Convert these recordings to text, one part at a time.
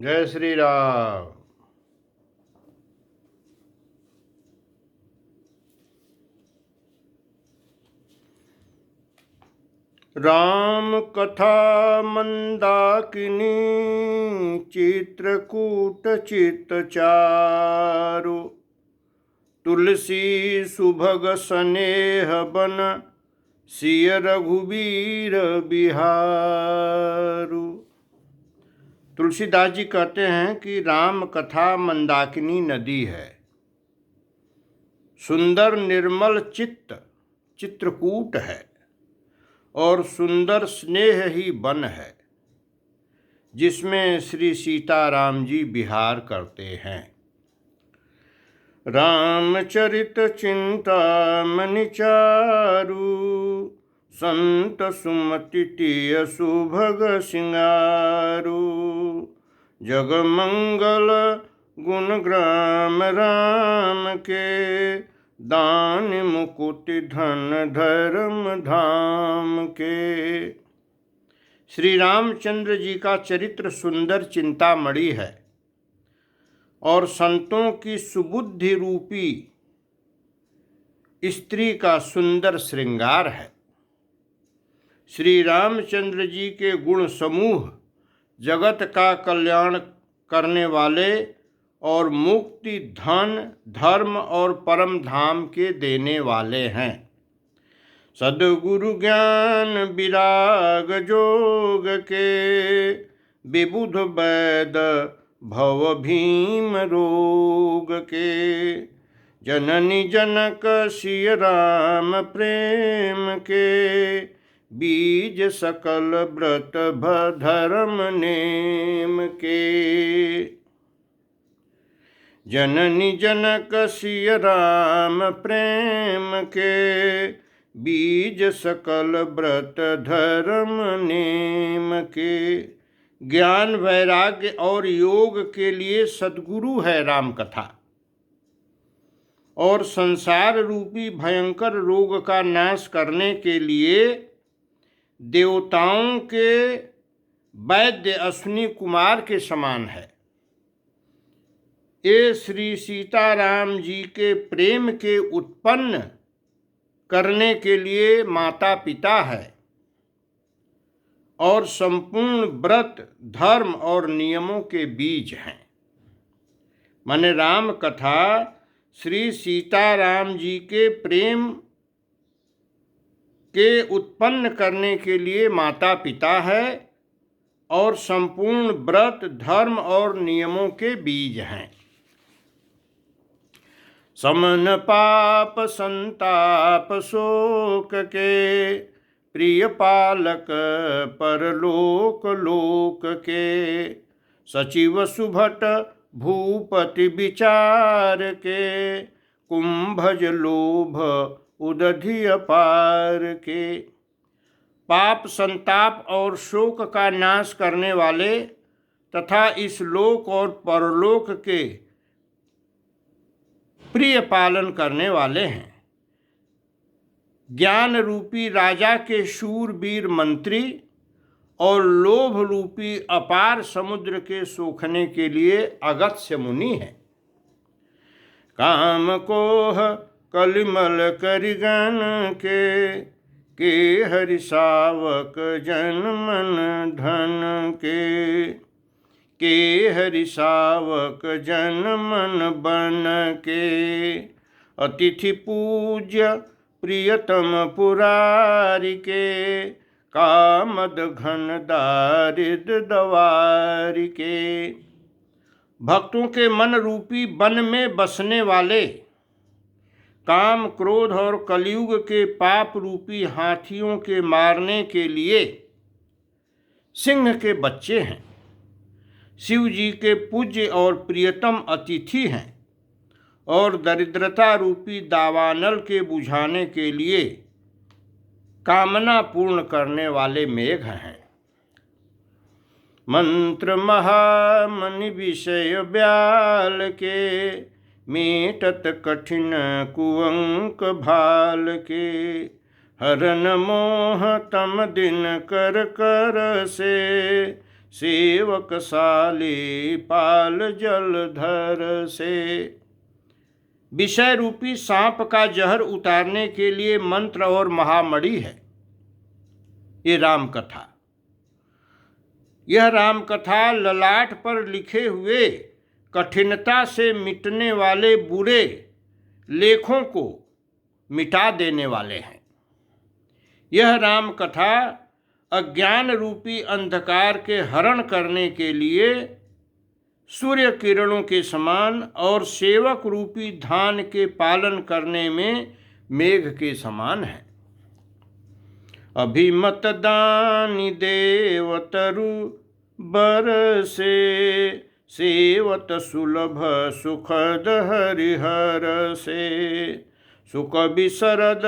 जय श्री राम। राम कथा मंदाकिनी चित्रकूट चित्तचारु। तुलसी सुभग स्नेह बन सिय रघुबीर बिहारु। तुलसीदास जी कहते हैं कि राम कथा मंदाकिनी नदी है, सुंदर निर्मल चित्रकूट है और सुंदर स्नेह ही वन है जिसमें श्री सीताराम जी विहार करते हैं। रामचरित चिंतामणि चारु, संत सुमति तिय सुभग सिंगारु। जगमंगल गुण ग्राम राम के, दान मुकुति धन धर्म धाम के। श्री रामचंद्र जी का चरित्र सुंदर चिंतामणि है और संतों की सुबुद्धि रूपी स्त्री का सुंदर श्रृंगार है। श्री रामचंद्र जी के गुण समूह जगत का कल्याण करने वाले और मुक्ति धन धर्म और परम धाम के देने वाले हैं। सद्गुरु ज्ञान विराग जोग के, विबुध वैद भव भीम रोग के। जननी जनक सिय राम प्रेम के, बीज सकल व्रत धर्म नेम के। जननी जनक सिय राम प्रेम के, बीज सकल व्रत धर्म नेम के। ज्ञान वैराग्य और योग के लिए सद्गुरु है राम कथा, और संसार रूपी भयंकर रोग का नाश करने के लिए देवताओं के वैद्य अश्विनी कुमार के समान है। ये श्री सीताराम जी के प्रेम के उत्पन्न करने के लिए माता पिता है और संपूर्ण व्रत धर्म और नियमों के बीज हैं। माने राम कथा श्री सीताराम जी के प्रेम के उत्पन्न करने के लिए माता पिता है और संपूर्ण व्रत धर्म और नियमों के बीज हैं। समन पाप संताप शोक के, प्रिय पालक परलोक लोक के। सचिव सुभट भूपति विचार के, कुंभज लोभ उदधि अपार के। पाप संताप और शोक का नाश करने वाले तथा इस लोक और परलोक के प्रिय पालन करने वाले हैं। ज्ञान रूपी राजा के शूरवीर मंत्री और लोभ रूपी अपार समुद्र के सोखने के लिए अगस्त्य मुनि है। काम कोह कलिमल करिगन के हरि सावक जन मन धन के हरि सावक जन मन बन के। अतिथि पूज्य प्रियतम पुरारी के, कामद घन दारिद दवारी के। भक्तों के मन रूपी वन में बसने वाले काम क्रोध और कलयुग के पाप रूपी हाथियों के मारने के लिए सिंह के बच्चे हैं। शिव जी के पूज्य और प्रियतम अतिथि हैं और दरिद्रता रूपी दावानल के बुझाने के लिए कामना पूर्ण करने वाले मेघ हैं। मंत्र महामनि विषय ब्याल के, मेटत कठिन कुअंक भाल के। हरन मोह तम दिन कर कर से, सेवक साले पाल जलधर से। विषय रूपी सांप का जहर उतारने के लिए मंत्र और महामणि है ये राम कथा। यह राम कथा ललाट पर लिखे हुए कठिनता से मिटने वाले बुरे लेखों को मिटा देने वाले हैं। यह राम कथा अज्ञान रूपी अंधकार के हरण करने के लिए सूर्य किरणों के समान और सेवक रूपी धान के पालन करने में मेघ के समान है। अभिमतदानी देवतरु बरसे, सेवत सुलभ सुखद हरिहर से। सुख बिसरद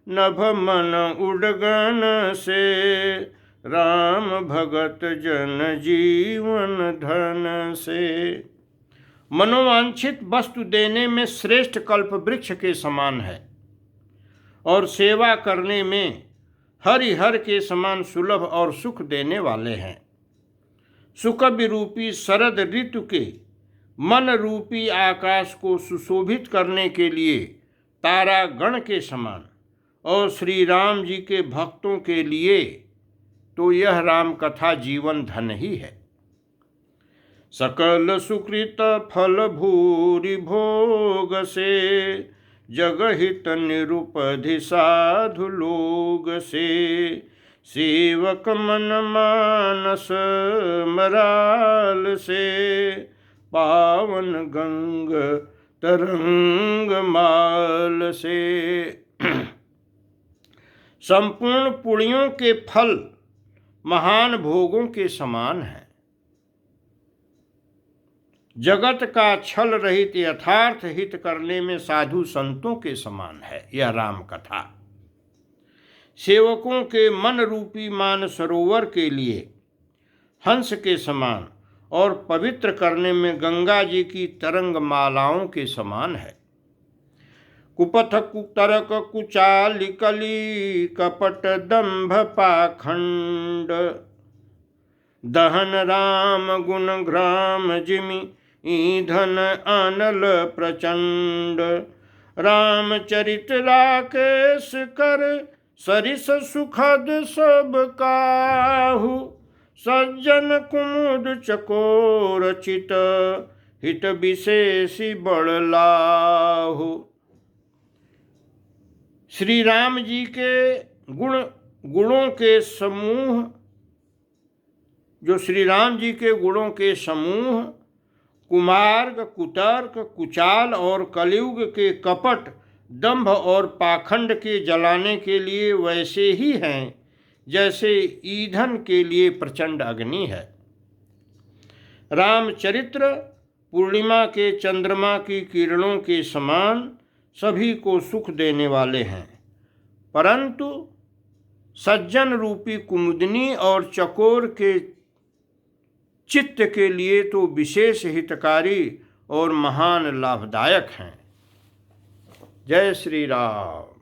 नभ मन उडगन से, राम भगत जन जीवन धन से। मनोवांछित वस्तु देने में श्रेष्ठ कल्प वृक्ष के समान है और सेवा करने में हरिहर के समान सुलभ और सुख देने वाले हैं। सुख विरूपी शरद ऋतु के मन रूपी आकाश को सुशोभित करने के लिए तारा गण के समान और श्री राम जी के भक्तों के लिए तो यह राम कथा जीवन धन ही है। सकल सुकृत फल भूरि भोग से, जगहित निरुपधि साधु लोग से। सेवक मन मानस मराल से, पावन गंग तरंग माल से। संपूर्ण पुण्यों के फल महान भोगों के समान है। जगत का छल रहित यथार्थ हित करने में साधु संतों के समान है यह राम कथा। सेवकों के मन रूपी मान सरोवर के लिए हंस के समान और पवित्र करने में गंगा जी की तरंग मालाओं के समान है। कुपथ कुतरक कुचाली कली कपट दंभ पाखंड, दहन राम गुण ग्राम जिमि ईंधन अनल प्रचंड। रामचरित राकेश कर सरिस सुखद सब काहू, सज्जन कुमुद चकोर चित हित विशेषी बड़लाहु। श्री राम जी के गुणों के समूह, जो श्री राम जी के गुणों के समूह कुमार्ग कुतर्क कुचाल और कलयुग के कपट दंभ और पाखंड के जलाने के लिए वैसे ही हैं जैसे ईंधन के लिए प्रचंड अग्नि है। रामचरित्र पूर्णिमा के चंद्रमा की किरणों के समान सभी को सुख देने वाले हैं, परंतु सज्जन रूपी कुमुदनी और चकोर के चित्त के लिए तो विशेष हितकारी और महान लाभदायक हैं। जय श्री राम।